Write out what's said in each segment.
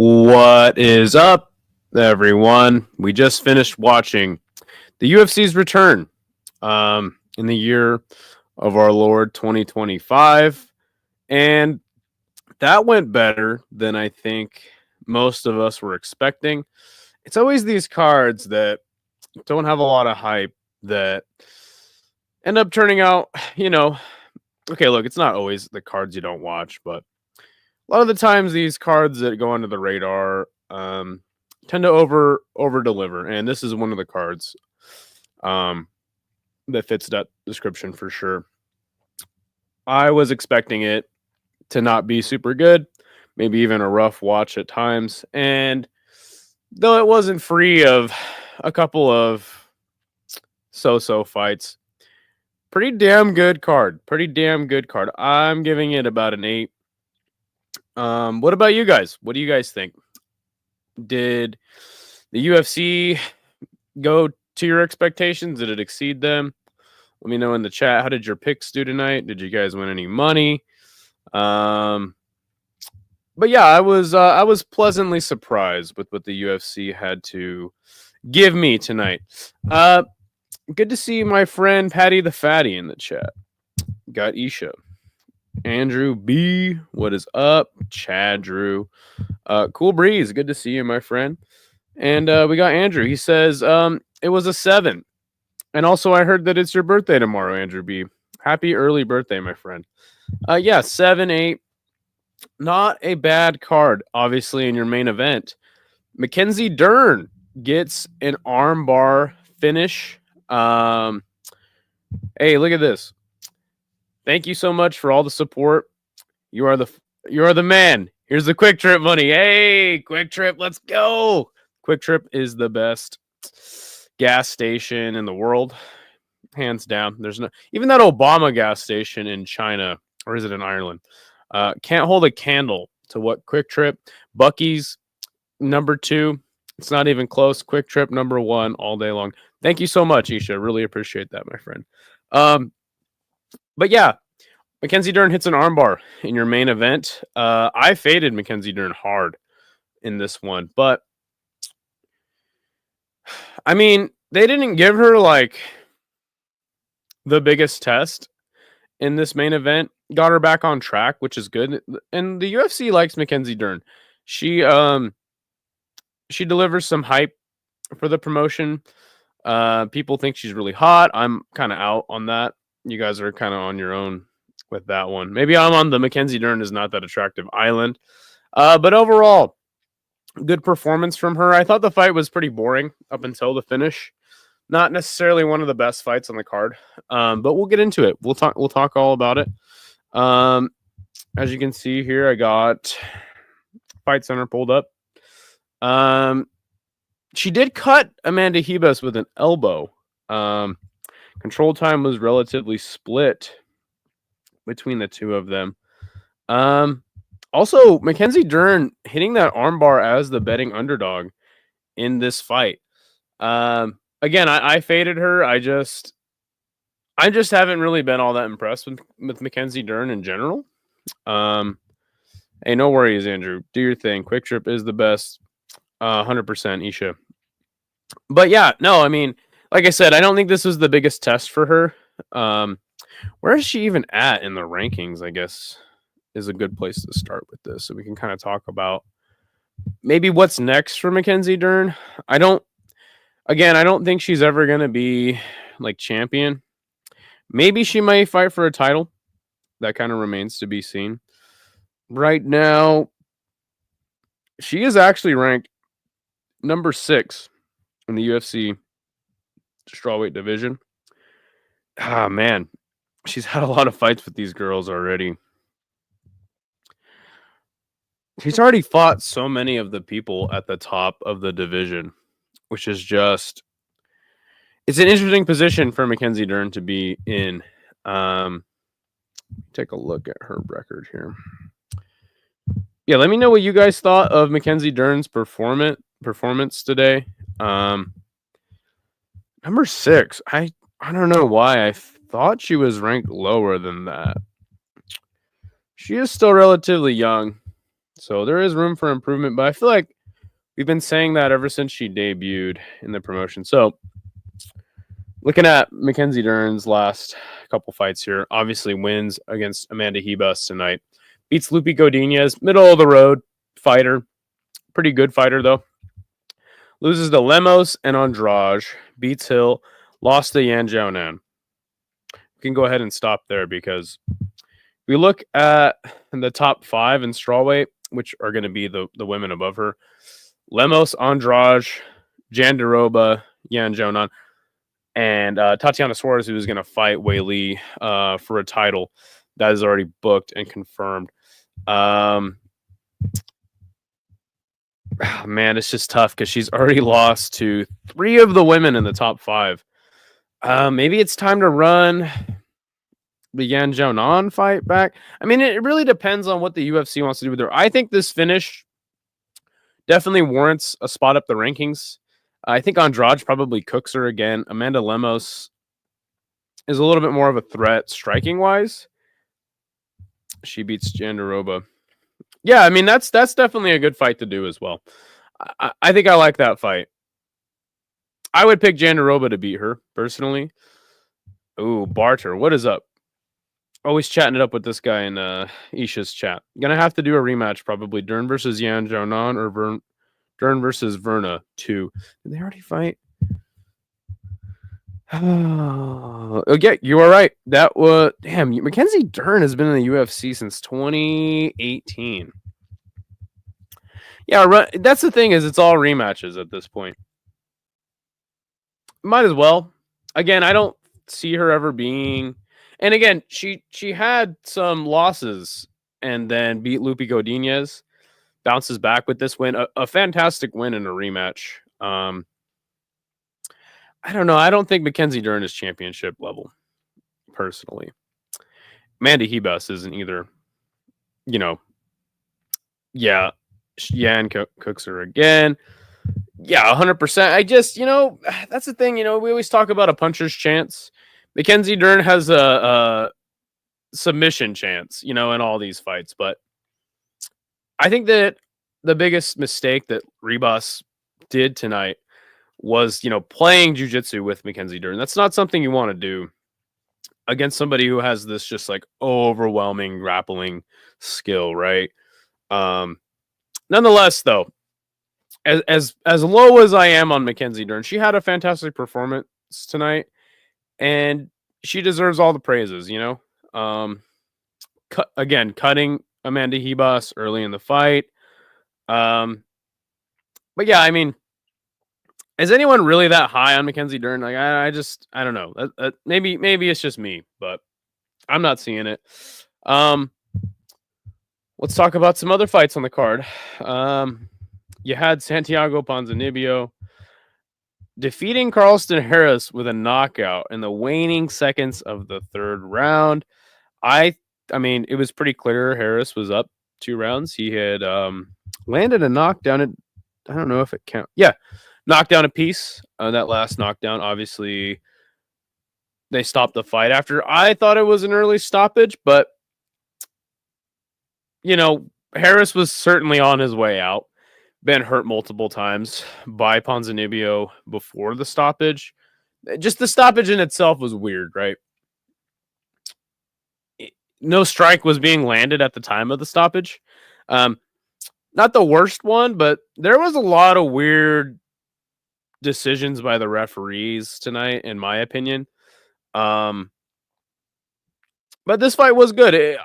What is up, everyone? We just finished watching the UFC's return in the year of our Lord 2025. And that went better than I think most of us were expecting. It's always these cards that don't have a lot of hype that end up turning out, okay, look, it's not always the cards you don't watch, but a lot of the times these cards that go under the radar tend to over deliver, and this is one of the cards that fits that description for sure. I was expecting it to not be super good, maybe even a rough watch at times, and though it wasn't free of a couple of so-so fights, pretty damn good card. I'm giving it about an 8. What about you guys? What do you guys think? Did the UFC go to your expectations? Did it exceed them? Let me know in the chat. How did your picks do tonight? Did you guys win any money? But yeah, I was pleasantly surprised with what the UFC had to give me tonight. Good to see my friend Patty the Fatty in the chat. Got Isha. Andrew B, what is up? Chad Drew. Cool Breeze, good to see you, my friend. And we got Andrew. He says it was a 7. And also I heard that it's your birthday tomorrow, Andrew B. Happy early birthday, my friend. Yeah, 7, 8. Not a bad card, obviously, in your main event. Mackenzie Dern gets an armbar finish. Hey, look at this. Thank you so much for all the support. You are the man. Here's the Quick Trip money. Hey, Quick Trip, let's go. Quick Trip is the best gas station in the world, hands down. There's no, even that Obama gas station in China, or is it in Ireland? Can't hold a candle to what Quick Trip. Bucky's number 2. It's not even close. Quick Trip number 1 all day long. Thank you so much, Isha. Really appreciate that, my friend. But yeah, Mackenzie Dern hits an armbar in your main event. I faded Mackenzie Dern hard in this one, but I mean, they didn't give her like the biggest test in this main event. Got her back on track, which is good. And the UFC likes Mackenzie Dern. She delivers some hype for the promotion. People think she's really hot. I'm kind of out on that. You guys are kind of on your own with that one. Maybe I'm on the Mackenzie Dern is not that attractive island. But overall, good performance from her. I thought the fight was pretty boring up until the finish. Not necessarily one of the best fights on the card. But we'll get into it. We'll talk all about it. As you can see here, I got Fight Center pulled up. She did cut Amanda Ribas with an elbow. Control time was relatively split between the two of them. Also, Mackenzie Dern hitting that armbar as the betting underdog in this fight. Again, I faded her. I just haven't really been all that impressed with Mackenzie Dern in general. Hey, no worries, Andrew. Do your thing. Quick Trip is the best. 100%, Isha. But yeah, no, I mean, like I said, I don't think this was the biggest test for her. Where is she even at in the rankings, I guess, is a good place to start with this. So we can kind of talk about maybe what's next for Mackenzie Dern. I don't think she's ever going to be like champion. Maybe she might fight for a title. That kind of remains to be seen. Right now, she is actually ranked number 6 in the UFC strawweight division. Ah, man. She's had a lot of fights with these girls already. She's already fought so many of the people at the top of the division, which is just... It's an interesting position for Mackenzie Dern to be in. Take a look at her record here. Yeah, let me know what you guys thought of Mackenzie Dern's performance today. Number 6. I don't know why. I thought she was ranked lower than that. She is still relatively young. So there is room for improvement, but I feel like we've been saying that ever since she debuted in the promotion. So looking at Mackenzie Dern's last couple fights here, obviously wins against Amanda Ribas tonight. Beats Lupi Godinez, middle of the road fighter. Pretty good fighter, though. Loses to Lemos and Andrade. Beats Hill. Lost to Yan Jiaonan. We can go ahead and stop there because we look at the top 5 in strawweight, which are going to be the women above her. Lemos, Andrade, Jandiroba, Yan Jiaonan, and Tatiana Suarez, who is going to fight Wei Li for a title that is already booked and confirmed. Man, it's just tough because she's already lost to 3 of the women in the top 5. Maybe it's time to run the Yan Jiaonan fight back. I mean, it really depends on what the UFC wants to do with her. I think this finish definitely warrants a spot up the rankings. I think Andrade probably cooks her again. Amanda Lemos is a little bit more of a threat striking-wise. She beats Jandiroba. Yeah, I mean, that's definitely a good fight to do as well. I think I like that fight. I would pick Jandiroba to beat her, personally. Ooh, Barter, what is up? Always chatting it up with this guy in Isha's chat. Gonna have to do a rematch, probably. Dern versus Yan Jiaonan or Dern versus Verna 2. Did they already fight? Oh, yeah, you are right. That was damn. Mackenzie Dern has been in the UFC since 2018. Yeah, that's the thing, is it's all rematches at this point. Might as well. Again, I don't see her ever being. And again, she had some losses and then beat Lupi Godinez. Bounces back with this win, a fantastic win in a rematch. I don't know. I don't think Mackenzie Dern is championship level, personally. Amanda Ribas isn't either. You know, yeah, Yan cooks her again. Yeah, 100%. I just, that's the thing. We always talk about a puncher's chance. Mackenzie Dern has a submission chance, in all these fights. But I think that the biggest mistake that Ribas did tonight was, playing jiu-jitsu with Mackenzie Dern. That's not something you want to do against somebody who has this just like overwhelming grappling skill, right? Nonetheless, though, as low as I am on Mackenzie Dern, she had a fantastic performance tonight, and she deserves all the praises, cutting Amanda Ribas early in the fight. But yeah, I mean, is anyone really that high on Mackenzie Dern? Like, I don't know. Maybe it's just me, but I'm not seeing it. Let's talk about some other fights on the card. You had Santiago Ponzinibbio defeating Carlston Harris with a knockout in the waning seconds of the 3rd round. I mean, it was pretty clear Harris was up 2 rounds. He had landed a knockdown. I don't know if it counts. Yeah, knocked down a piece. That last knockdown, obviously, they stopped the fight after. I thought it was an early stoppage, but, Harris was certainly on his way out. Been hurt multiple times by Ponzinibbio before the stoppage. Just the stoppage in itself was weird, right? No strike was being landed at the time of the stoppage. Not the worst one, but there was a lot of weird decisions by the referees tonight, in my opinion. But this fight was good.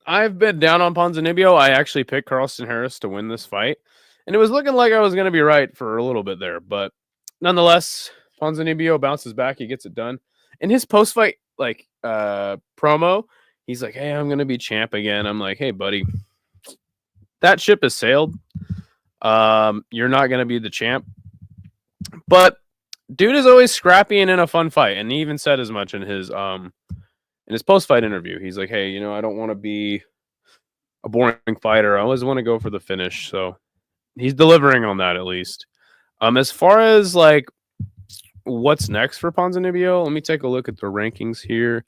I've been down on Ponzinibbio. I actually picked Carlston Harris to win this fight, and it was looking like I was going to be right for a little bit there. But nonetheless, Ponzinibbio bounces back. He gets it done. In his post-fight promo, he's like, "Hey, I'm going to be champ again." I'm like, "Hey, buddy, that ship has sailed. You're not going to be the champ." But dude is always scrappy and in a fun fight, and he even said as much in his post-fight interview. He's like, "Hey, I don't want to be a boring fighter. I always want to go for the finish." So he's delivering on that, at least. As far as like what's next for Ponzinibbio, let me take a look at the rankings here.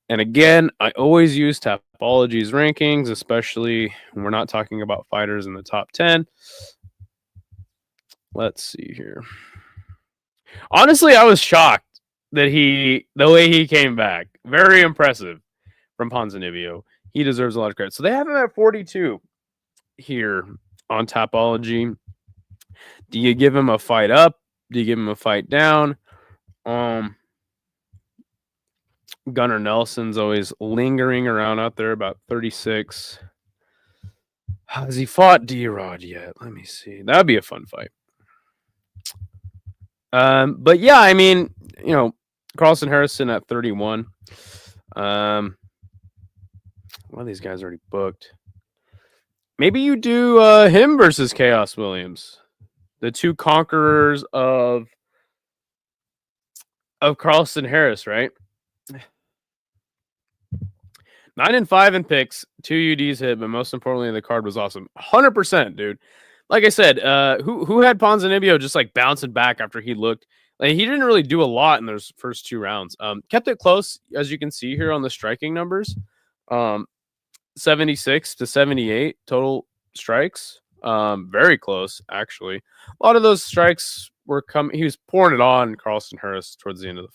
And again, I always use Tapology's rankings, especially when we're not talking about fighters in the top 10. Let's see here. Honestly, I was shocked that the way he came back. Very impressive from Ponzinibbio. He deserves a lot of credit. So they have him at 42 here on Tapology. Do you give him a fight up? Do you give him a fight down? Gunnar Nelson's always lingering around out there, about 36. Has he fought D-Rod yet? Let me see. That'd be a fun fight. But yeah, I mean, Carlson Harrison at 31. One of these guys already booked. Maybe you do him versus Chaos Williams, the two conquerors of Carlson Harris, right? 9-5 in picks, 2 UDs hit, but most importantly, the card was awesome. 100%, dude. Like I said, who had Ponzinibbio just like bouncing back after he looked? Like, he didn't really do a lot in those first 2 rounds. Kept it close, as you can see here on the striking numbers. 76 to 78 total strikes. Very close, actually. A lot of those strikes were coming. He was pouring it on Carlson Harris towards the end of the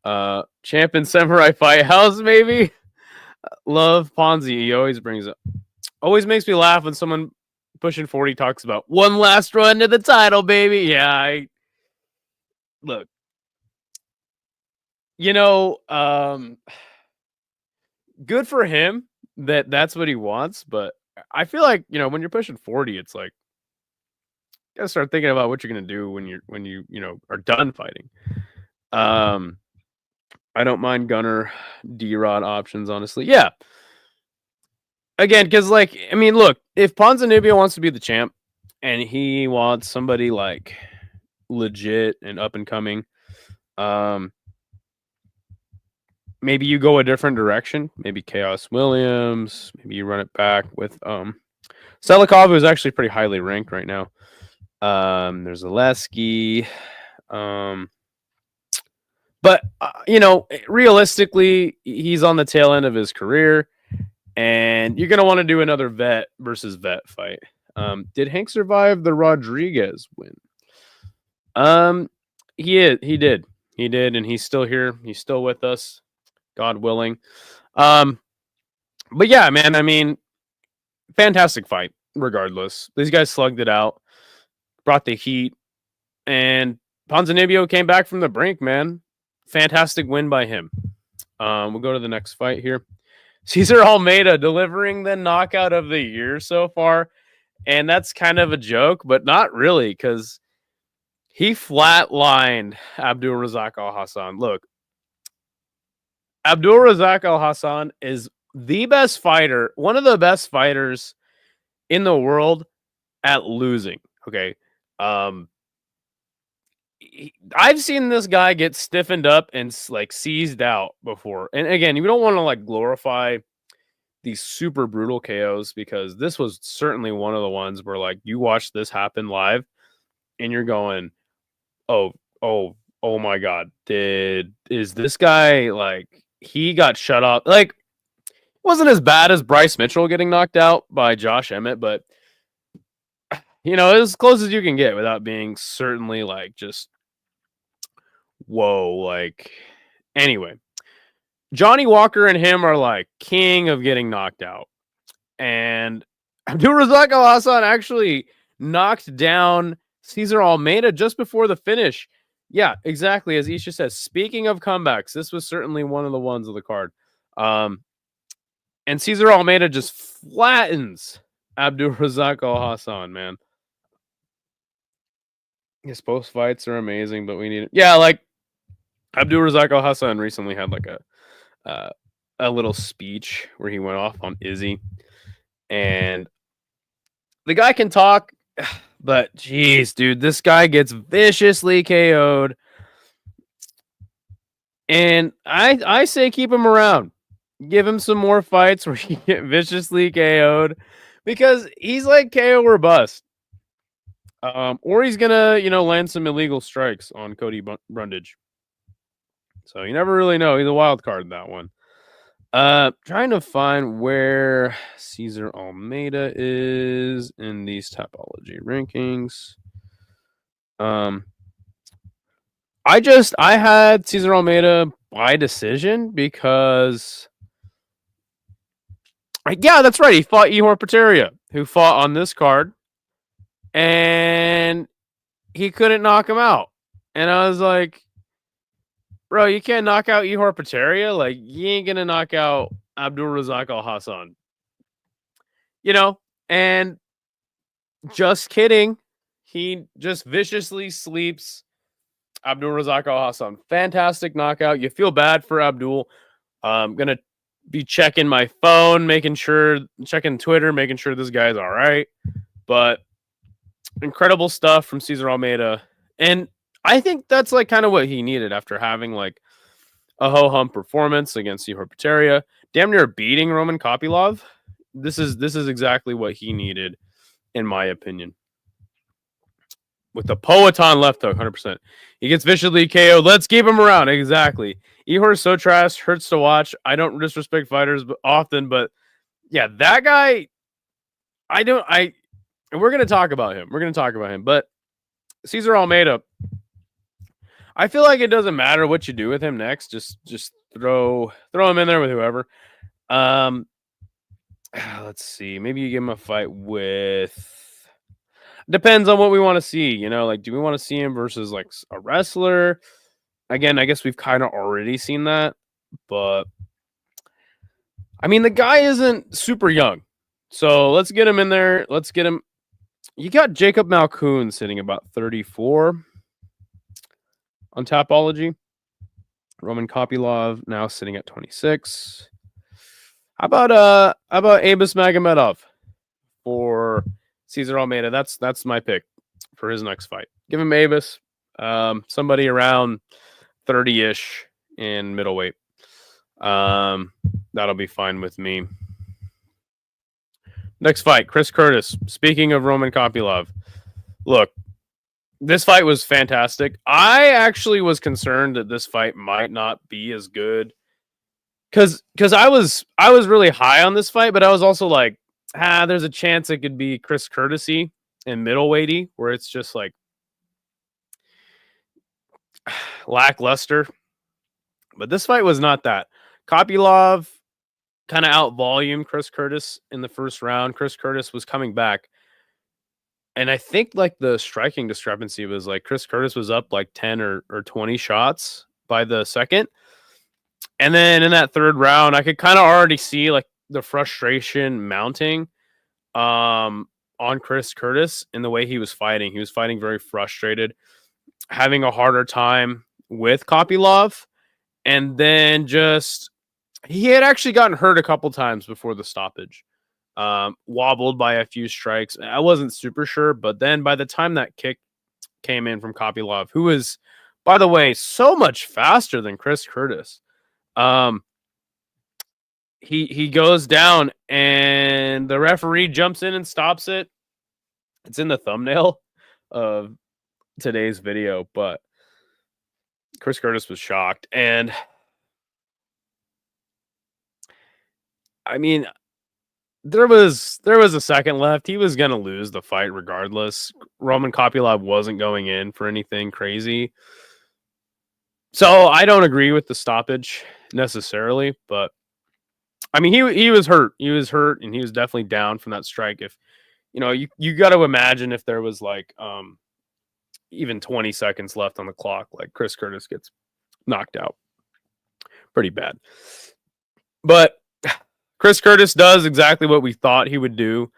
fight. Champion Samurai Fight House, maybe. Love Ponzi. He always brings it. Always makes me laugh when someone pushing 40 talks about one last run to the title, baby. Yeah, look. Good for him that that's what he wants, but I feel like, when you're pushing 40, it's like you gotta start thinking about what you're gonna do when you are done fighting. I don't mind Gunner D-Rod options, honestly. Yeah. Again, because look, if Ponzinibbio wants to be the champ and he wants somebody like legit and up and coming, maybe you go a different direction. Maybe Chaos Williams. Maybe you run it back with Selikov, who's actually pretty highly ranked right now. There's Zaleski. But, realistically, he's on the tail end of his career, and you're going to want to do another vet versus vet fight. Did Hank survive the Rodriguez win? He did, and he's still here. He's still with us, God willing. But yeah, man, fantastic fight, regardless. These guys slugged it out, brought the heat, and Ponzinibbio came back from the brink, man. Fantastic win by him. We'll go to the next fight here. Cesar Almeida delivering the knockout of the year so far. And that's kind of a joke, but not really, because he flatlined Abdul Razak Al Hassan. Look, Abdul Razak Al Hassan is the best fighter, one of the best fighters in the world at losing. Okay. I've seen this guy get stiffened up and like seized out before. And again, you don't want to like glorify these super brutal KOs, because this was certainly one of the ones where like you watch this happen live and you're going, oh my God, is this guy, like, he got shut off? Like, it wasn't as bad as Bryce Mitchell getting knocked out by Josh Emmett, but as close as you can get without being certainly like just whoa. Like, anyway, Johnny Walker and him are like king of getting knocked out, and Abdul Razak Al Hassan actually knocked down Cesar Almeida just before the finish. Yeah, exactly, as Isha says. Speaking of comebacks, this was certainly one of the ones of the card. And Cesar Almeida just flattens Abdul Razak Al Hassan, man. His post fights are amazing, but we need it. Yeah, like Abdul Razak Al Hassan recently had like a little speech where he went off on Izzy, and the guy can talk, but geez, dude, this guy gets viciously KO'd, and I say keep him around, give him some more fights where he get viciously KO'd, because he's like KO or bust. Or he's gonna, land some illegal strikes on Cody Brundage. So you never really know. He's a wild card in that one. Trying to find where Cesar Almeida is in these Tapology rankings. I had Cesar Almeida by decision because yeah, that's right. He fought Ihor Pateria, who fought on this card, and he couldn't knock him out. And I was like, bro, you can't knock out Ihor Pateria. Like, you ain't gonna knock out Abdul Razak Al Hassan. You know, and just kidding. He just viciously sleeps Abdul Razak Al Hassan. Fantastic knockout. You feel bad for Abdul. I'm gonna be checking my phone, checking Twitter, making sure this guy's all right. But incredible stuff from Cesar Almeida. And I think that's like kind of what he needed after having like a ho-hum performance against Ihor Pateria, damn near beating Roman Kopylov. This is exactly what he needed, in my opinion. With the Poetan left hook, 100%. He gets viciously KO'd. Let's keep him around. Exactly. Ihor is so trash, hurts to watch. I don't disrespect fighters often, but yeah, that guy, and we're going to talk about him. But Cesar Almeida, I feel like it doesn't matter what you do with him next. Just throw him in there with whoever. Let's see. Maybe you give him a fight with. Depends on what we want to see. You know, like, do we want to see him versus like a wrestler? Again, I guess we've kind of already seen that, but I mean, the guy isn't super young, so let's get him in there. Let's get him. You got Jacob Malkoun sitting about 34 on Tapology. Roman Kopylov now sitting at 26. How about Abus Magomedov for Cesar Almeida? That's my pick for his next fight. Give him Abus, somebody around 30-ish in middleweight. That'll be fine with me. Next fight, Chris Curtis. Speaking of Roman Kopylov, look, this fight was fantastic. I actually was concerned that this fight might not be as good because I was really high on this fight, but I was also like, there's a chance it could be Chris Curtis-y and middleweighty, where it's just like lackluster. But this fight was not that. Kopylov kind of out-volumed Chris Curtis in the first round. Chris Curtis was coming back. And I think like the striking discrepancy was like Chris Curtis was up like 10 or 20 shots by the second. And then in that third round, I could kind of already see like the frustration mounting on Chris Curtis in the way he was fighting. He was fighting very frustrated, having a harder time with Kopylov. And then he had actually gotten hurt a couple times before the stoppage. Wobbled by a few strikes. I wasn't super sure, but then by the time that kick came in from Kopylov, who is, by the way, so much faster than Chris Curtis, he goes down and the referee jumps in and stops it. It's in the thumbnail of today's video, but Chris Curtis was shocked. And I mean, there was a second left. He was going to lose the fight regardless. Roman Kopylov wasn't going in for anything crazy. So I don't agree with the stoppage necessarily, but I mean, he was hurt. He was hurt, and he was definitely down from that strike. If you got to imagine if there was like even 20 seconds left on the clock, like Chris Curtis gets knocked out pretty bad. But Chris Curtis does exactly what we thought he would do,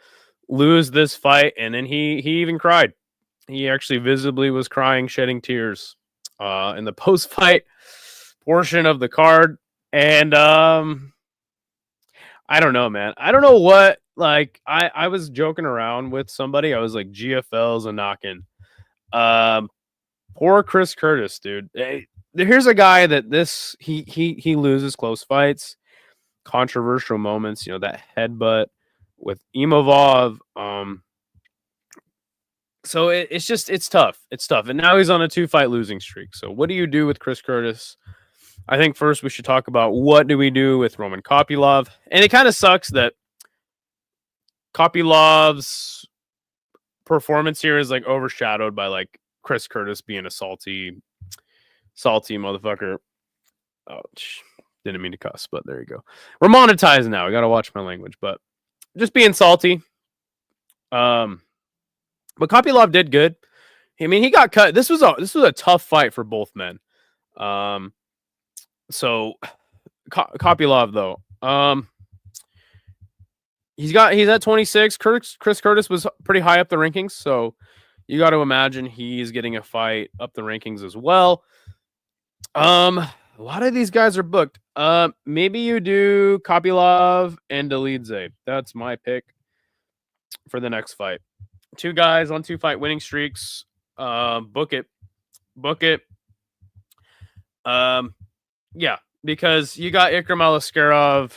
lose this fight, and then he even cried. He actually visibly was crying, shedding tears in the post-fight portion of the card. And I don't know, man. I don't know what, like, I was joking around with somebody. I was like, GFL's a knockin'. Poor Chris Curtis, dude. Here's a guy that he loses close fights, controversial moments, that headbutt with Imavov. So it's tough. It's tough. And now he's on a 2-fight losing streak. So what do you do with Chris Curtis I think first we should talk about what do we do with Roman Kopylov. And it kind of sucks that Kopylov's performance here is like overshadowed by like Chris Curtis being a salty motherfucker. Oh, didn't mean to cuss, but there you go. We're monetized now. I gotta watch my language, but just being salty. But Kopylov did good. I mean, he got cut. This was a tough fight for both men. So Kopylov though, he's at 26. Chris Curtis was pretty high up the rankings, so you got to imagine he's getting a fight up the rankings as well. A lot of these guys are booked. Maybe you do Kopylov and Dolidze. That's my pick for the next fight. 2 guys on 2 fight winning streaks. Book it. Yeah, because you got Ikram Aliskerov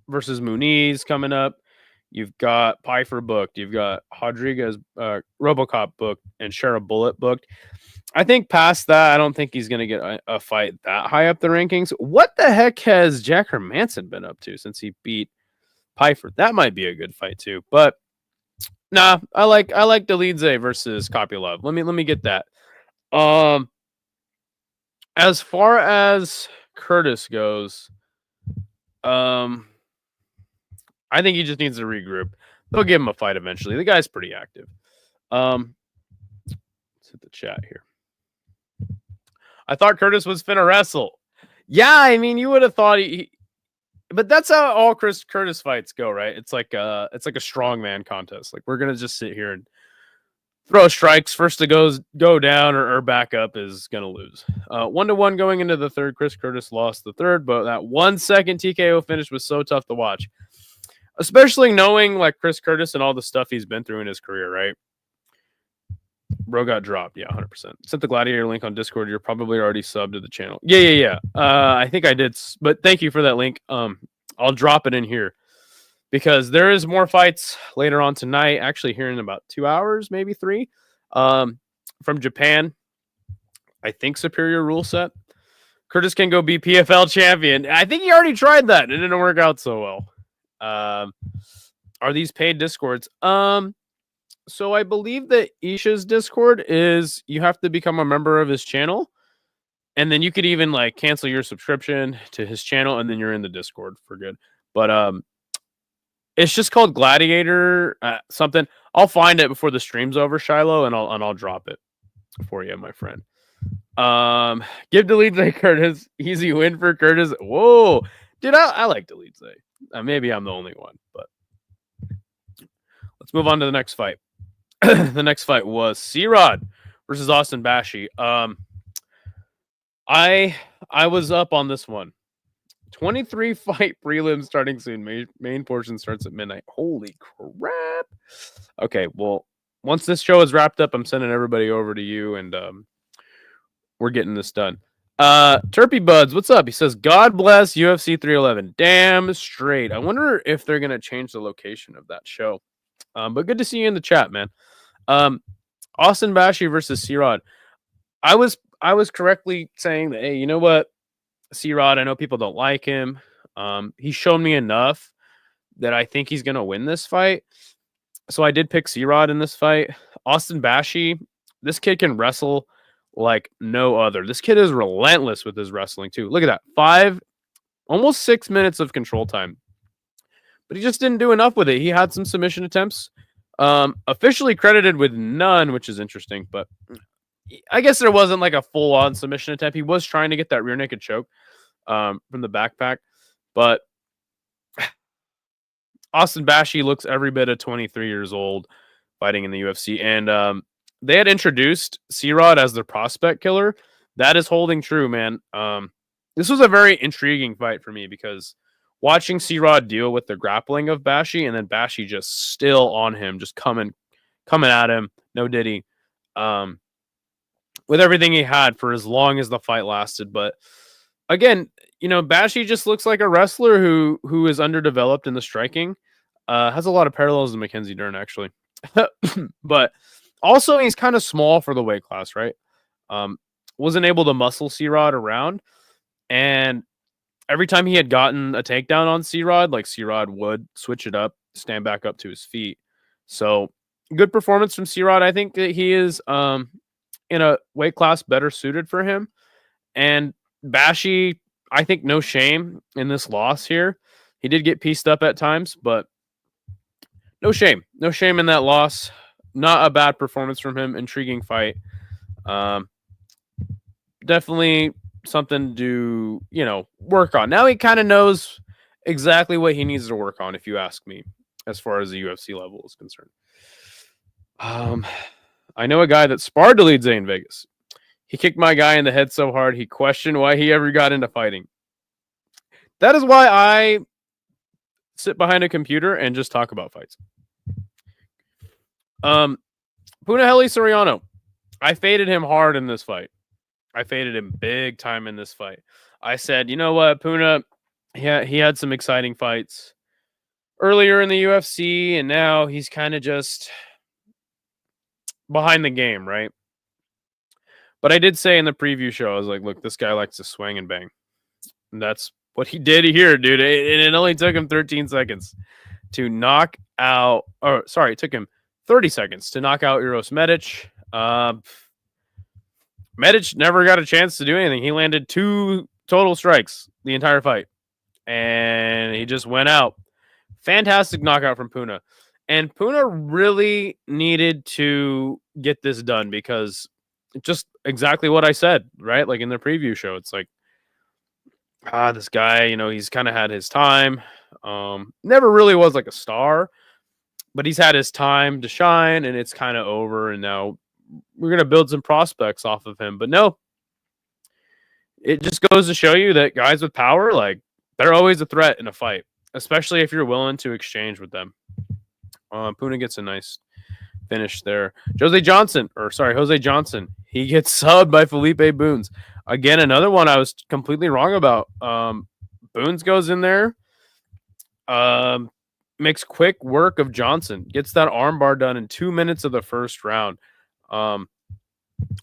versus Muniz coming up. You've got Pfeiffer booked. You've got Rodriguez, Robocop booked, and Shara Bullet booked. I think past that, I don't think he's going to get a fight that high up the rankings. What the heck has Jack Hermanson been up to since he beat Pfeiffer? That might be a good fight too. But nah, I like Dolidze versus Kopylov. Let me get that. As far as Curtis goes, I think he just needs to regroup. They'll give him a fight eventually. The guy's pretty active. Let's hit the chat here. I thought Curtis was finna wrestle. Yeah, I mean, you would have thought but that's how all Chris Curtis fights go, right? It's like a strongman contest. Like, we're gonna just sit here and throw strikes. First to go down or back up is gonna lose. 1-1 going into the third. Chris Curtis lost the third, but that 1 second TKO finish was so tough to watch, especially knowing like Chris Curtis and all the stuff he's been through in his career, right? Bro got dropped. Yeah, 100%. Sent the Gladiator link on Discord. You're probably already subbed to the channel. Yeah. I think I did, but thank you for that link. I'll drop it in here because there is more fights later on tonight. Actually, here in about 2 hours, maybe 3. From Japan, I think superior rule set. Curtis can go be PFL champion. I think he already tried that. It didn't work out so well. Are these paid Discords? So I believe that Isha's Discord is you have to become a member of his channel, and then you could even like cancel your subscription to his channel, and then you're in the Discord for good. But it's just called Gladiator something. I'll find it before the stream's over, Shiloh, and I'll drop it for you, my friend. Give Dolidze Curtis. Easy win for Curtis. Whoa, dude, I like Dolidze. Maybe I'm the only one, but let's move on to the next fight. The next fight was C-Rod versus Austin Bashi. I was up on this one. 23 fight prelim starting soon. Main portion starts at midnight. Holy crap. Okay, well, once this show is wrapped up, I'm sending everybody over to you, and we're getting this done. Terpy Buds, what's up? He says, God bless UFC 311. Damn straight. I wonder if they're going to change the location of that show. But good to see you in the chat, man. Austin Bashi versus C-Rod. I was correctly saying that, hey, you know what? C-Rod, I know people don't like him. He's shown me enough that I think he's going to win this fight. So I did pick C-Rod in this fight. Austin Bashi, this kid can wrestle like no other. This kid is relentless with his wrestling too. Look at that. Almost 6 minutes of control time. But he just didn't do enough with it. He had some submission attempts. Officially credited with none, which is interesting, but I guess there wasn't like a full-on submission attempt. He was trying to get that rear naked choke from the backpack, but Austin Bashi looks every bit of 23 years old fighting in the UFC, and they had introduced C-Rod as their prospect killer. That is holding true, man. This was a very intriguing fight for me because watching C-Rod deal with the grappling of Bashi and then Bashi just still on him, just coming at him, no diddy, with everything he had for as long as the fight lasted. But again, you know, Bashi just looks like a wrestler who is underdeveloped in the striking. Has a lot of parallels to Mackenzie Dern, actually. But also, he's kind of small for the weight class, right? Wasn't able to muscle C-Rod around. And every time he had gotten a takedown on C-Rod, like C-Rod would switch it up, stand back up to his feet. So good performance from C-Rod. I think that he is in a weight class better suited for him. And Bashy, I think no shame in this loss here. He did get pieced up at times, but no shame. No shame in that loss. Not a bad performance from him. Intriguing fight. Definitely something to, work on. Now he kind of knows exactly what he needs to work on, if you ask me, as far as the UFC level is concerned. I know a guy that sparred to lead Zane Vegas. He kicked my guy in the head so hard, he questioned why he ever got into fighting. That is why I sit behind a computer and just talk about fights. Punahele Soriano. I faded him hard in this fight. I faded him big time in this fight. I said, you know what, Puna, he had some exciting fights earlier in the UFC, and now he's kind of just behind the game, right? But I did say in the preview show, I was like, look, this guy likes to swing and bang. And that's what he did here, dude. And it only took him 13 seconds to knock out, it took him 30 seconds to knock out Uros Medic. Medic never got a chance to do anything. He landed 2 total strikes the entire fight. And he just went out. Fantastic knockout from Puna. And Puna really needed to get this done because just exactly what I said, right? Like in the preview show, it's like, this guy, he's kind of had his time. Never really was like a star, but he's had his time to shine, and it's kind of over. And now we're going to build some prospects off of him. But no, it just goes to show you that guys with power, like, they're always a threat in a fight, especially if you're willing to exchange with them. Puna gets a nice finish there. Jose Johnson. He gets subbed by Felipe Boons. Again, another one I was completely wrong about. Boons goes in there, makes quick work of Johnson, gets that armbar done in 2 minutes of the first round. A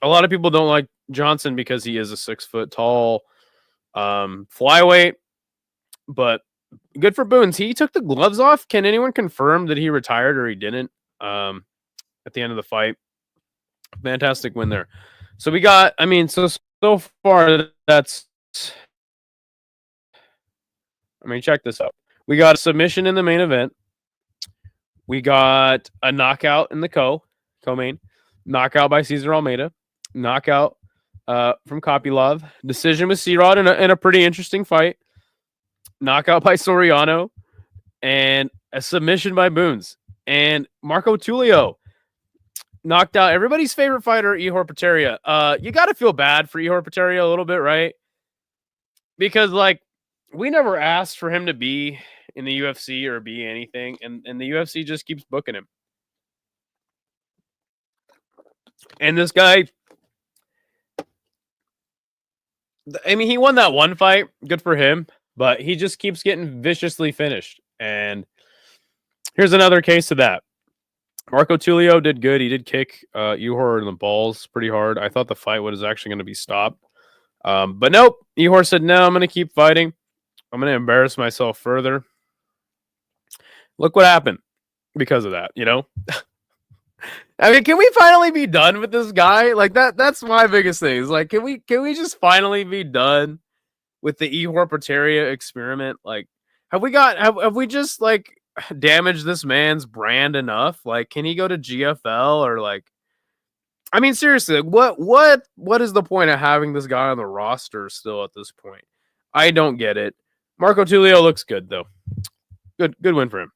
lot of people don't like Johnson because he is a 6 foot tall flyweight, but good for Boons. He took the gloves off. Can anyone confirm that he retired or he didn't at the end of the fight? Fantastic win there. So we got, so far that's, check this out. We got a submission in the main event. We got a knockout in the co-main. Knockout by Cesar Almeida. Knockout from Kopylov. Decision with C-Rod in a pretty interesting fight. Knockout by Soriano. And a submission by Boons. And Marco Tulio knocked out everybody's favorite fighter, Ihor Potieria. You got to feel bad for Ihor Potieria a little bit, right? Because, we never asked for him to be in the UFC or be anything, and the UFC just keeps booking him. And this guy, he won that one fight. Good for him. But he just keeps getting viciously finished. And here's another case of that. Marco Tulio did good. He did kick Ihor in the balls pretty hard. I thought the fight was actually going to be stopped. But nope. Ihor said, no, I'm going to keep fighting. I'm going to embarrass myself further. Look what happened because of that, can we finally be done with this guy? That's my biggest thing. Is can we just finally be done with the Ihor Potieria experiment? Have we just damaged this man's brand enough? Can he go to GFL or seriously, what is the point of having this guy on the roster still at this point? I don't get it. Marco Tulio looks good though. Good win for him.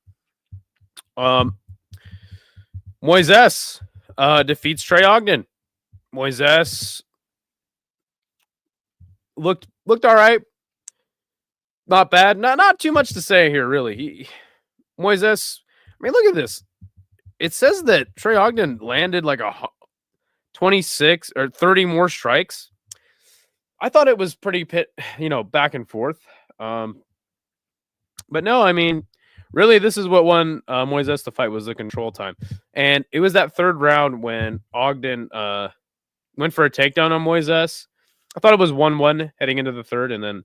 Moises defeats Trey Ogden. Moises looked all right. Not bad. Not too much to say here, really. Moises, look at this. It says that Trey Ogden landed 26 or 30 more strikes. I thought it was pretty back and forth. But no, really, this is what won Moises the fight was the control time. And it was that third round when Ogden went for a takedown on Moises. I thought it was 1-1 heading into the third, and then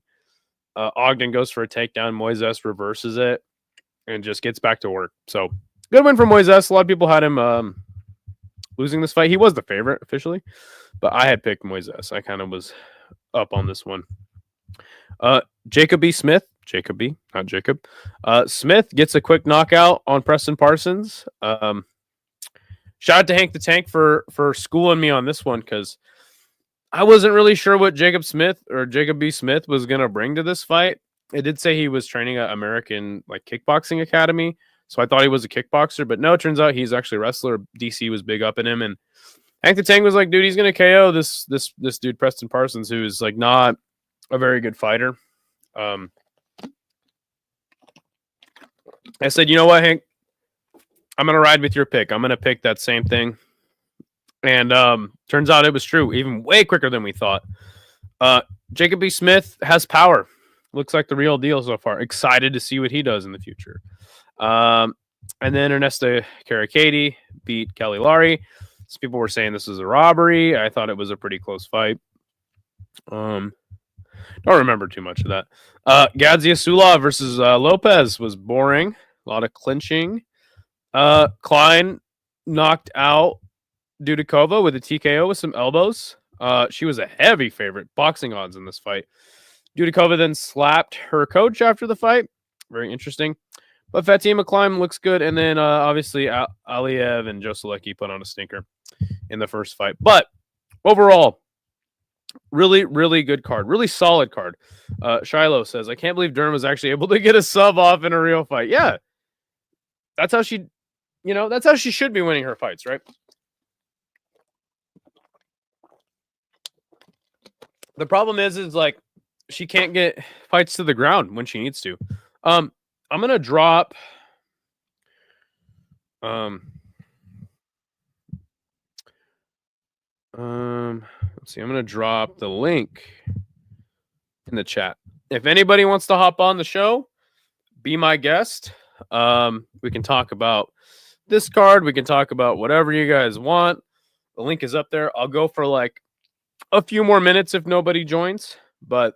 Ogden goes for a takedown. Moises reverses it and just gets back to work. So good win for Moises. A lot of people had him losing this fight. He was the favorite officially, but I had picked Moises. I kind of was up on this one. Jacob B. Smith, Jacob B, not Jacob. Smith gets a quick knockout on Preston Parsons. Shout out to Hank the Tank for schooling me on this one, because I wasn't really sure what Jacob B. Smith was going to bring to this fight. It did say he was training at American kickboxing academy, so I thought he was a kickboxer, but no, it turns out he's actually a wrestler. DC was big up in him, and Hank the Tank was like, dude, he's going to KO this dude Preston Parsons, who is not a very good fighter. I said, you know what, Hank? I'm going to ride with your pick. I'm going to pick that same thing. And turns out it was true, even way quicker than we thought. Jacob B. Smith has power. Looks like the real deal so far. Excited to see what he does in the future. And then Ernesto Caracati beat Kelly Laurie. Some people were saying this was a robbery. I thought it was a pretty close fight. Don't remember too much of that. Gadzia Sula versus Lopez was boring. A lot of clinching. Klein knocked out Dudikova with a TKO with some elbows. She was a heavy favorite. Boxing odds in this fight. Dudikova then slapped her coach after the fight. Very interesting. But Fatima Klein looks good. And then obviously Aliev and Joselecki put on a stinker in the first fight. But overall, really, really good card. Really solid card. Shiloh says, I can't believe Dern was actually able to get a sub off in a real fight. Yeah. That's how she, that's how she should be winning her fights, right? The problem is she can't get fights to the ground when she needs to. I'm going to drop let's see. I'm going to drop the link in the chat. If anybody wants to hop on the show, be my guest. We can talk about this card. We can talk about whatever you guys want. The link is up there. I'll go for a few more minutes if nobody joins, but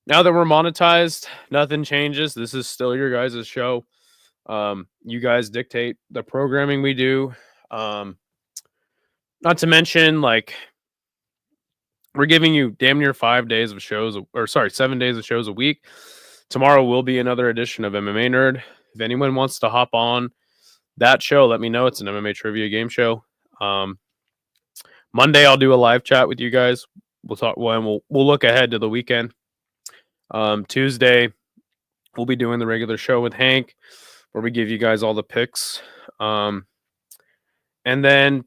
now that we're monetized, nothing changes. This is still your guys' show. You guys dictate the programming we do. Not to mention, we're giving you damn near 5 days of shows, 7 days of shows a week. Tomorrow will be another edition of MMA Nerd. If anyone wants to hop on that show, let me know. It's an MMA trivia game show. Monday, I'll do a live chat with you guys. We'll talk. We'll look ahead to the weekend. Tuesday, we'll be doing the regular show with Hank, where we give you guys all the picks. And then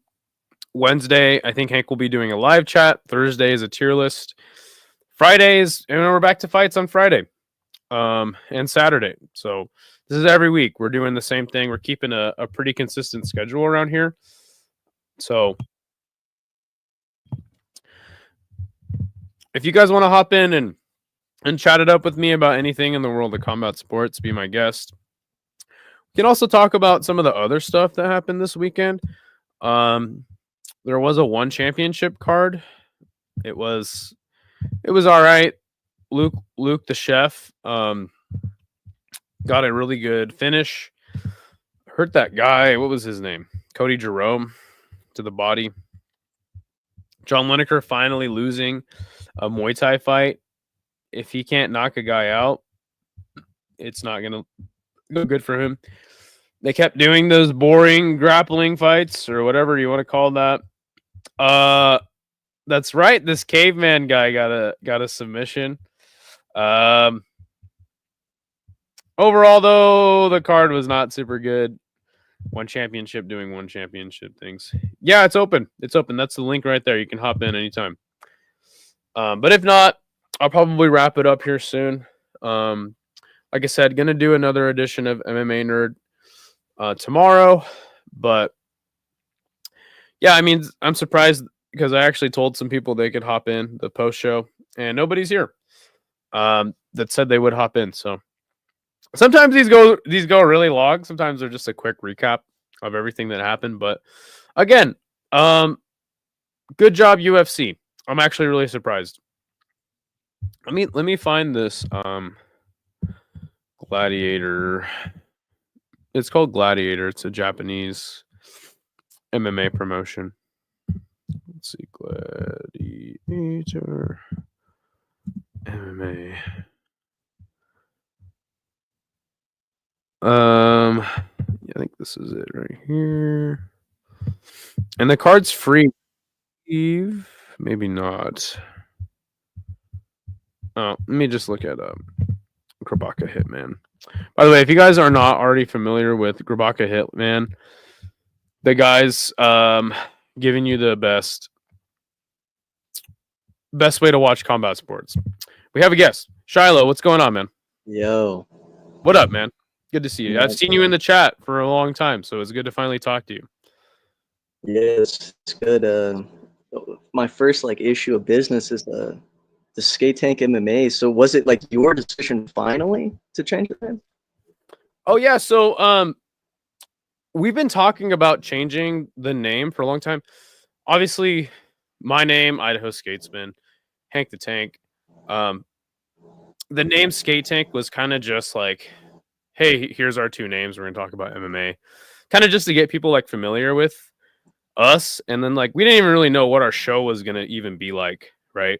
Wednesday, I think Hank will be doing a live chat. Thursday is a tier list. Fridays, and we're back to fights on Friday, and Saturday. So this is every week. We're doing the same thing. We're keeping a pretty consistent schedule around here. So if you guys want to hop in and chat it up with me about anything in the world of combat sports, be my guest. We can also talk about some of the other stuff that happened this weekend. There was a one championship card. It was all right. Luke the chef got a really good finish. Hurt that guy. What was his name? Cody Jerome to the body. John Lineker finally losing a Muay Thai fight. If he can't knock a guy out, it's not going to go good for him. They kept doing those boring grappling fights or whatever you want to call that. That's right. This caveman guy got a submission. Overall, though, the card was not super good. One championship doing one championship things. Yeah, it's open. It's open. That's the link right there. You can hop in anytime. But if not, I'll probably wrap it up here soon. Like I said, going to do another edition of MMA Nerd tomorrow. But yeah, I mean, I'm surprised because I actually told some people they could hop in the post show, and nobody's here that said they would hop in. So sometimes these go really long. Sometimes they're just a quick recap of everything that happened. But again, good job UFC. I'm actually really surprised. Let me find this Gladiator. It's called Gladiator. It's a Japanese MMA promotion. Let's see, Gladiator MMA. I think this is it right here. And the card's free. Maybe not. Oh, let me just look at Grabaka Hitman. By the way, if you guys are not already familiar with Grabaka Hitman, the guy's giving you the best way to watch combat sports. We have a guest. Shiloh, what's going on, man? Yo. What up, man? Good to see you. I've seen you in the chat for a long time, so it's good to finally talk to you. Yes, it's good. My first issue of business is the Skate Tank MMA. So was it your decision finally to change the name? Oh yeah, so we've been talking about changing the name for a long time. Obviously, my name, Idaho Skatesman, Hank the Tank. The name Skate Tank was kind of just like, hey, here's our two names. We're gonna talk about MMA, kind of just to get people familiar with us. And then we didn't even really know what our show was gonna even be like, right?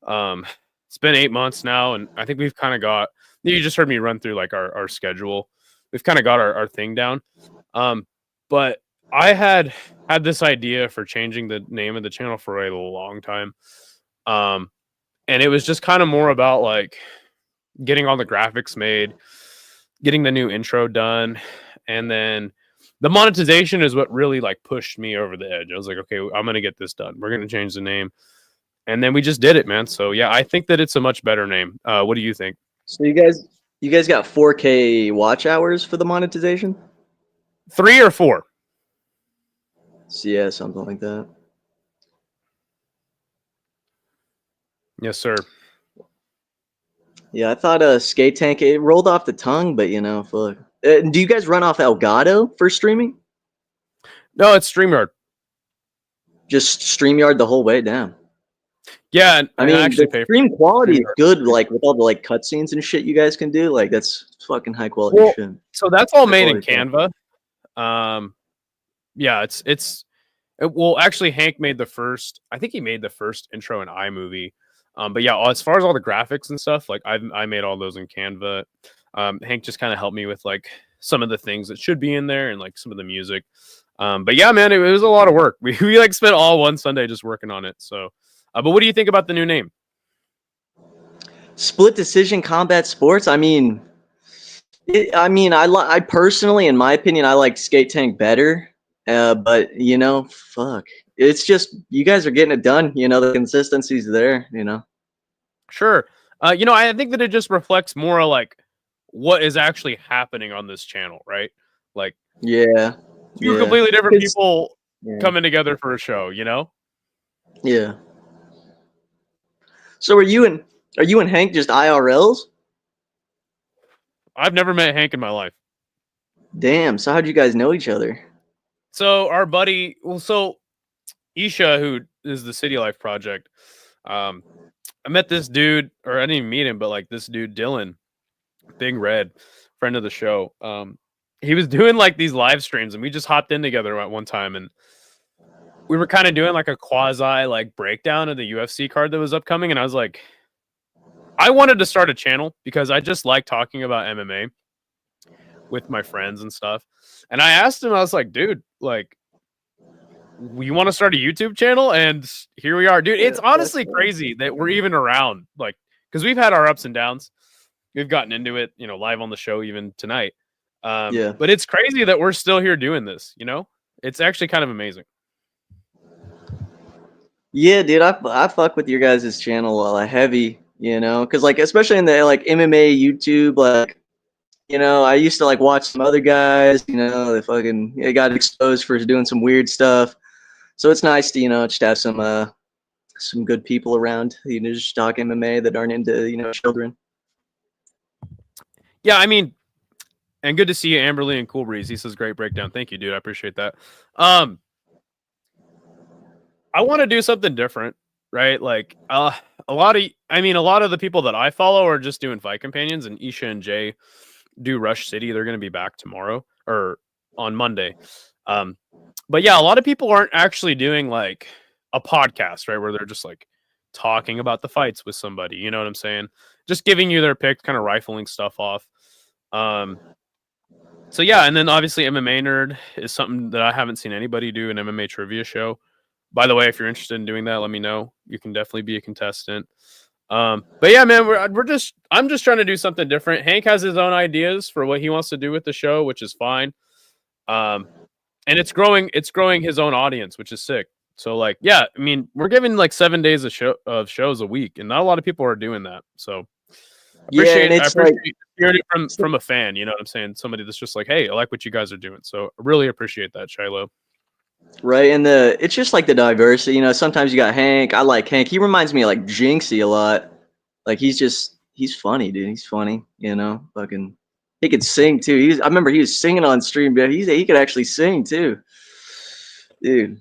It's been 8 months now, and I think we've kind of got. You just heard me run through our schedule. We've kind of got our thing down. But I had this idea for changing the name of the channel for a long time. And it was just kind of more about getting all the graphics made, getting the new intro done, and then the monetization is what really pushed me over the edge. I was like, okay, I'm gonna get this done. We're gonna change the name, and then we just did it, man. So yeah, I think that it's a much better name. What do you think? So you guys got 4K watch hours for the monetization? 3 or 4? So yeah, something like that. Yes, sir. Yeah, I thought Skate Tank, it rolled off the tongue, but fuck. Do you guys run off Elgato for streaming? No, it's StreamYard. Just StreamYard the whole way down. Yeah, and I mean, actually the stream quality is good, with all the cutscenes and shit you guys can do. That's fucking high quality shit. So that's all made in Canva. Yeah, well, actually, Hank made the first. I think he made the first intro in iMovie. But yeah, as far as all the graphics and stuff, I made all those in Canva. Hank just kind of helped me with some of the things that should be in there and some of the music. But yeah, man, it was a lot of work. We spent all one Sunday just working on it. So, but what do you think about the new name? Split Decision Combat Sports. I mean, I personally, in my opinion, I like Skate Tank better. But fuck, it's just you guys are getting it done. The consistency's there. Sure. I think that it just reflects more what is actually happening on this channel, right? Yeah. Two completely different people Yeah. coming together for a show, Yeah. So are you and Hank just IRLs? I've never met Hank in my life. Damn. So how'd you guys know each other? So our buddy, so Isha, who is the City Life Project, I met this dude, or I didn't even meet him, but this dude Dylan, Big Red, friend of the show. He was doing these live streams, and we just hopped in together at one time, and we were kind of doing a quasi breakdown of the UFC card that was upcoming, and I was like, I wanted to start a channel because I just like talking about MMA with my friends and stuff. And I asked him, I was like, dude, we want to start a YouTube channel? And here we are, dude. It's honestly crazy that we're even around, because we've had our ups and downs. We've gotten into it, live on the show even tonight. But it's crazy that we're still here doing this, It's actually kind of amazing. Yeah, dude, I fuck with your guys' channel heavy, because especially in the MMA YouTube, I used to watch some other guys, they got exposed for doing some weird stuff. So it's nice to just have some good people around, just talk MMA that aren't into children. Yeah, I mean, and good to see you, Amberly and Cool Breeze. He says great breakdown. Thank you, dude. I appreciate that. I want to do something different. right? Like a lot of the people that I follow are just doing fight companions, and Isha and Jay do Rush City. They're going to be back tomorrow or on Monday. But yeah, a lot of people aren't actually doing like a podcast, right? Where they're just like talking about the fights with somebody. You know what I'm saying? Just giving you their pick, kind of rifling stuff off. So yeah, and then obviously MMA Nerd is something that I haven't seen anybody do, an MMA trivia show. By the way, if you're interested in doing that, let me know. You can definitely be a contestant. But yeah, man, I'm just trying to do something different. Hank has his own ideas for what he wants to do with the show, which is fine. And it's growing his own audience, which is sick. So like, yeah, I mean, we're giving like 7 days of shows a week, and not a lot of people are doing that. So I appreciate hearing it from a fan, you know what I'm saying? Somebody that's just like, hey, I like what you guys are doing. So I really appreciate that, Shiloh. Right, and it's just like the diversity. You know, sometimes you got Hank. I like Hank. He reminds me of like Jinxie a lot. Like he's funny, dude. He's funny. You know, fucking. He could sing too. I remember he was singing on stream, but he could actually sing too, dude.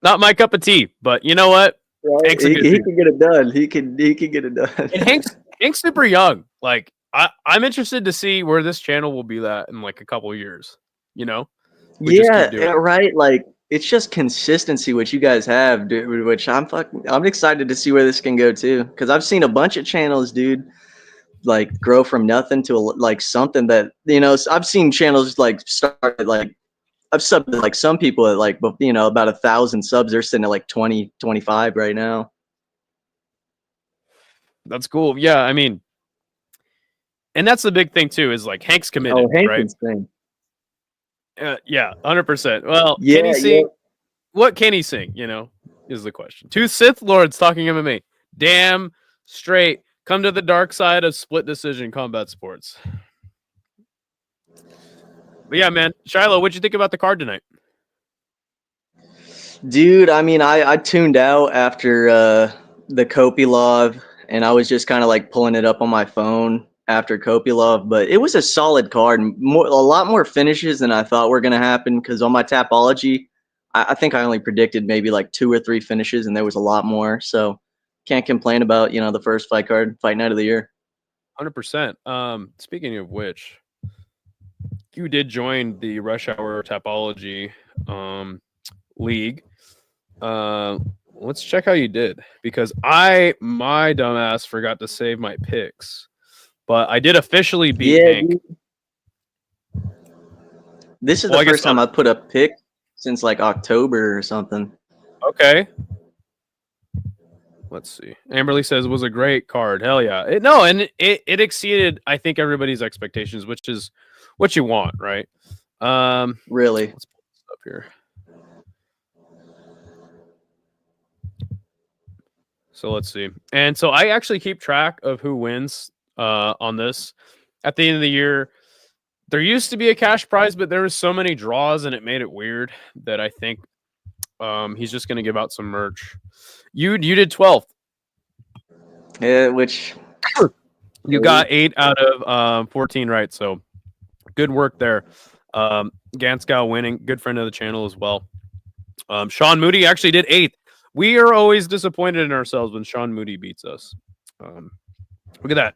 Not my cup of tea, but you know what? Right? Hank's a good He dude. can get it done. He can get it done. And Hank's super young. Like I'm interested to see where this channel will be at in like a couple of years. You know? Yeah, right. Like it's just consistency what you guys have, dude. Which I'm excited to see where this can go too. Because I've seen a bunch of channels, dude, like grow from nothing to like something that I've seen channels like start at, like I've subbed to, like some people at like about 1,000 subs. They're sitting at like 20, 25 right now. That's cool. Yeah, I mean, and that's the big thing too, is like Hank's committed, Oh, Hank right? can sing. Yeah, 100%. Well, Yeah, can he sing? What can he sing? You know, is the question. Two Sith Lords talking MMA. Damn straight. Come to the dark side of split decision combat sports. But yeah, man, Shiloh, what'd you think about the card tonight? Dude, I mean, I tuned out after the Kopilov, and I was just kind of like pulling it up on my phone after Kopilov, but it was a solid card. A lot more finishes than I thought were going to happen, because on my Tapology, I think I only predicted maybe like 2 or 3 finishes, and there was a lot more. So can't complain about, the first fight night of the year. 100%. Speaking of which, you did join the Rush Hour Tapology league. Let's check how you did, because my dumbass forgot to save my picks, but I did officially beat Hank. Dude. This is the first time I put a pick since like October or something. Okay. Let's see. Amberly says it was a great card. Hell yeah. It exceeded, I think, everybody's expectations, which is what you want, right? Really. Let's pull this up here. So let's see. And so I actually keep track of who wins on this. At the end of the year, there used to be a cash prize, but there was so many draws and it made it weird that I think he's just going to give out some merch. You did 12th. Yeah, which you got 8 out of 14 right. So good work there. Ganskow winning, good friend of the channel as well. Sean Moody actually did 8th. We are always disappointed in ourselves when Sean Moody beats us. Look at that.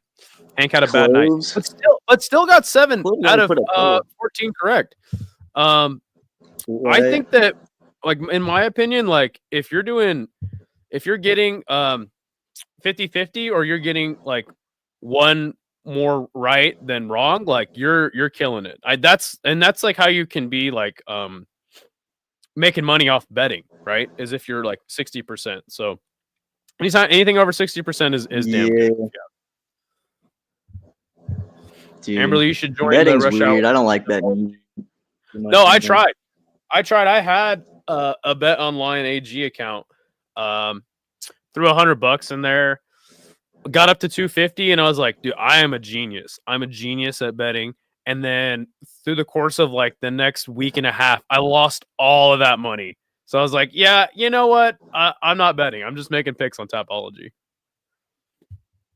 Hank had a bad night, but still got 7 out of 14 correct. I think that, like, in my opinion, like if you're getting 50-50 or you're getting like one more right than wrong, like you're killing it. That's like how you can be like making money off betting, right? As if you're like 60%. So anything over 60% is damn good. Yeah. Dude, Amberly, you should join betting's the Rush weird. Hour. I don't like betting. No, I tried. I had a Bet Online AG account. Threw $100 in there. Got up to 250, and I was like, dude, I am a genius. I'm a genius at betting. And then through the course of like the next week and a half, I lost all of that money. So I was like, yeah, you know what? I'm not betting. I'm just making picks on Tapology.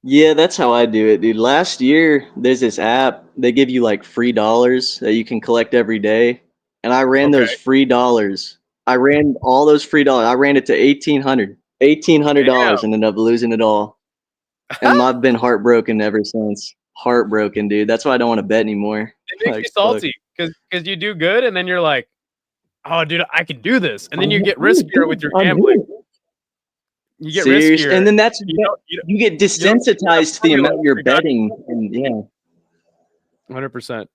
Yeah, that's how I do it, dude. Last year, there's this app. They give you like free dollars that you can collect every day. And I ran those free dollars. I ran all those free dollars. I ran it to 1,800. $1,800 and ended up losing it all. And I've been heartbroken ever since. Heartbroken, dude. That's why I don't want to bet anymore. It makes Like, you salty because you do good and then you're like, oh, dude, I can do this. And then you get riskier with your gambling. You get serious, riskier. and then that's You get desensitized to the amount you're betting, and yeah. 100%.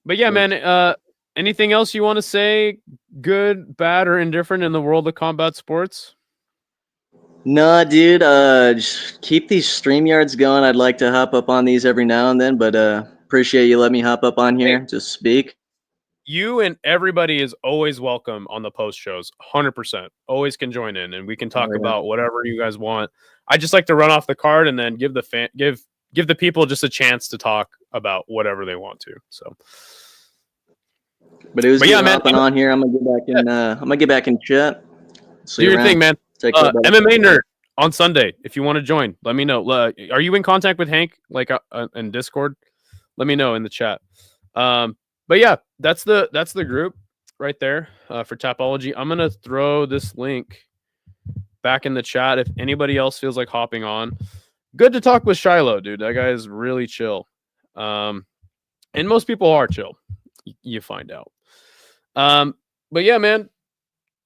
But yeah, man. Anything else you want to say? Good, bad, or indifferent in the world of combat sports? No, dude. Just keep these StreamYards going. I'd like to hop up on these every now and then, but appreciate you letting me hop up on here to speak. You and everybody is always welcome on the post shows. 100%. Always can join in, and we can talk about whatever you guys want. I just like to run off the card and then give the people just a chance to talk about whatever they want to. So. But it was good hopping on here. I'm gonna get back in chat. Do your thing, man. MMA Nerd on Sunday. If you want to join, let me know. Are you in contact with Hank, like in Discord? Let me know in the chat. But yeah, that's the group right there for Tapology. I'm gonna throw this link back in the chat if anybody else feels like hopping on. Good to talk with Shiloh, dude. That guy is really chill. And most people are chill. You find out. But yeah, man,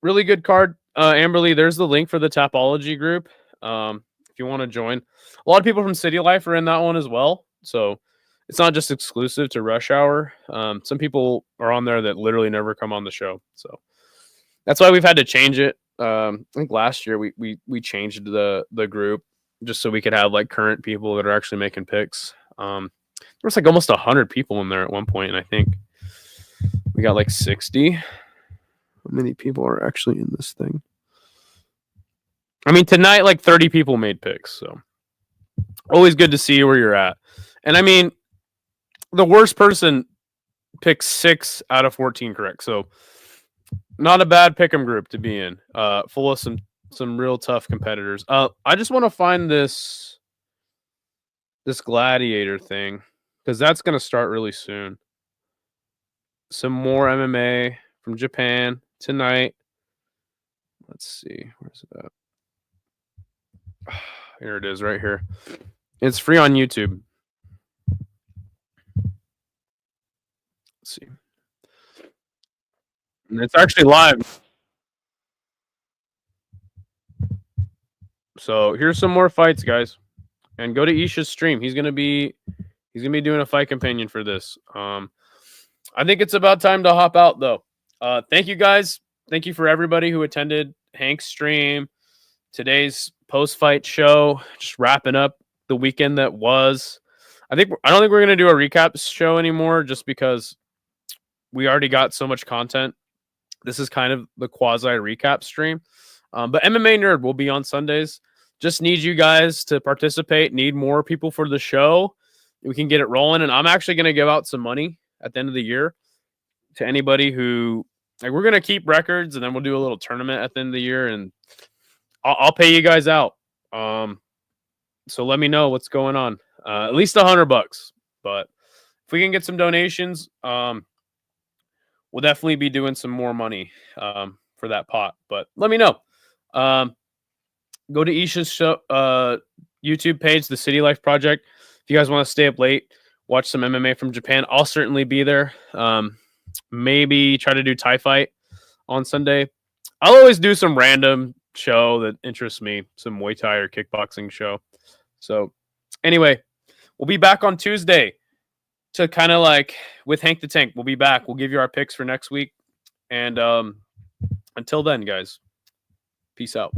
really good card. Amberly, there's the link for the Tapology group. If you want to join, a lot of people from City Life are in that one as well. So it's not just exclusive to Rush Hour. Some people are on there that literally never come on the show. So that's why we've had to change it. I think last year we changed the group just so we could have like current people that are actually making picks. There was like almost 100 people in there at one point, and I think we got like 60. How many people are actually in this thing? I mean, tonight like 30 people made picks, so always good to see where you're at. And I mean, the worst person picked 6 out of 14 correct, so not a bad pick'em group to be in. Full of some real tough competitors. I just want to find this gladiator thing because that's gonna start really soon. Some more MMA from Japan tonight. Let's see, where's it at? Here it is, right here. It's free on YouTube. Let's see. And it's actually live. So here's some more fights, guys. And go to Isha's stream. He's gonna be doing a fight companion for this. I think it's about time to hop out though. Thank you guys. Thank you for everybody who attended Hank's stream. Today's post-fight show. Just wrapping up the weekend that was. I don't think we're gonna do a recap show anymore, just because we already got so much content. This is kind of the quasi recap stream. But MMA Nerd will be on Sundays. Just need you guys to participate. Need more people for the show. We can get it rolling. And I'm actually going to give out some money at the end of the year to anybody who, like, we're going to keep records, and then we'll do a little tournament at the end of the year, and I'll pay you guys out. So let me know what's going on. At least $100. But if we can get some donations, we'll definitely be doing some more money for that pot. But let me know. Go to Isha's show, YouTube page, the City Life Project. If you guys want to stay up late, watch some MMA from Japan, I'll certainly be there. Maybe try to do Thai fight on Sunday. I'll always do some random show that interests me, some Muay Thai or kickboxing show. So anyway, we'll be back on Tuesday to kind of like with Hank the Tank. We'll be back. We'll give you our picks for next week. And until then, guys, peace out.